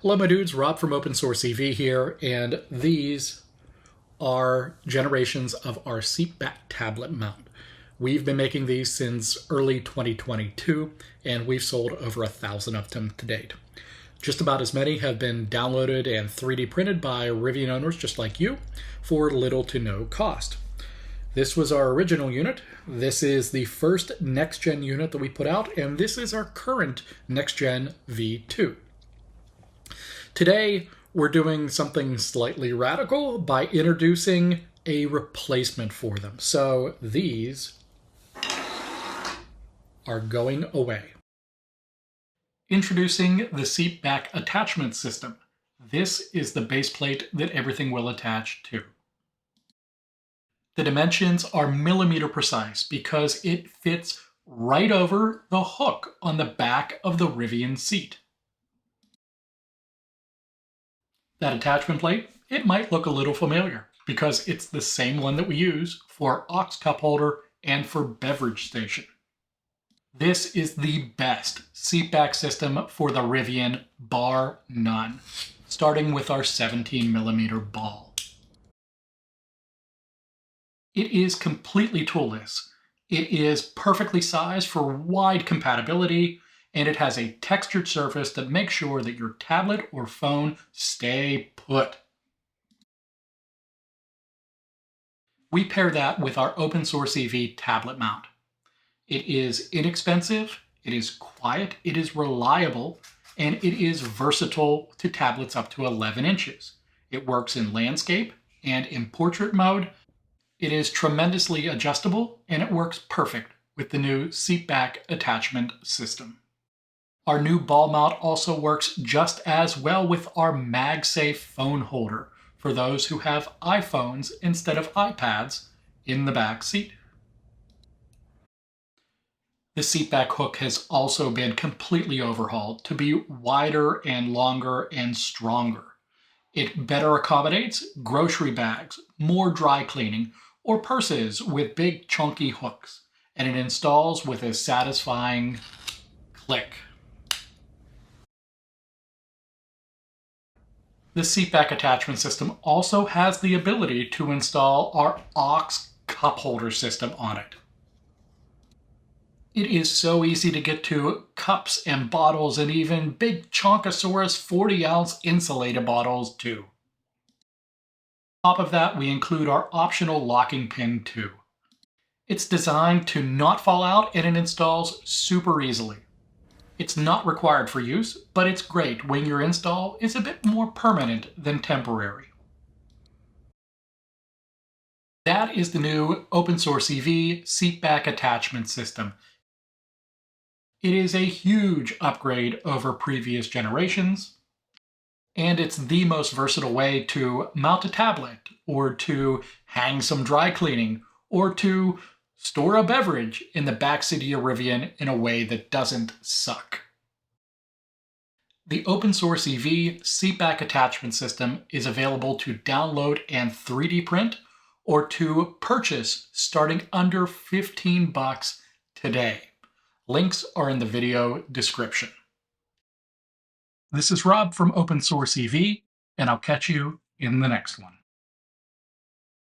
Hello my dudes, Rob from OpenSourceEV here, and these are generations of our seat back tablet mount. We've been making these since early 2022, and we've sold over 1,000 of them to date. Just about as many have been downloaded and 3D printed by Rivian owners just like you for little to no cost. This was our original unit. This is the first next-gen unit that we put out, and this is our current next-gen V2. Today, we're doing something slightly radical by introducing a replacement for them. So these are going away. Introducing the seat back attachment system. This is the base plate that everything will attach to. The dimensions are millimeter precise because it fits right over the hook on the back of the Rivian seat. That attachment plate, it might look a little familiar because it's the same one that we use for aux cup holder and for beverage station. This is the best seat back system for the Rivian, bar none, starting with our 17mm ball. It is completely toolless. It is perfectly sized for wide compatibility, and it has a textured surface that makes sure that your tablet or phone stay put. We pair that with our OpenSourceEV tablet mount. It is inexpensive, it is quiet, it is reliable, and it is versatile to tablets up to 11 inches. It works in landscape and in portrait mode. It is tremendously adjustable, and it works perfect with the new seat back attachment system. Our new ball mount also works just as well with our MagSafe phone holder for those who have iPhones instead of iPads in the back seat. The seat back hook has also been completely overhauled to be wider and longer and stronger. It better accommodates grocery bags, more dry cleaning, or purses with big chunky hooks, and it installs with a satisfying click. The seat back attachment system also has the ability to install our aux cup holder system on it. It is so easy to get to cups and bottles and even big Chonkosaurus 40-ounce insulated bottles too. On top of that, we include our optional locking pin too. It's designed to not fall out, and it installs super easily. It's not required for use, but it's great when your install is a bit more permanent than temporary. That is the new OpenSourceEV seat back attachment system. It is a huge upgrade over previous generations, and it's the most versatile way to mount a tablet, or to hang some dry cleaning, or to store a beverage in the backseat of your Rivian in a way that doesn't suck. The OpenSourceEV seat back attachment system is available to download and 3D print, or to purchase starting under $15 today. Links are in the video description. This is Rob from OpenSourceEV, and I'll catch you in the next one.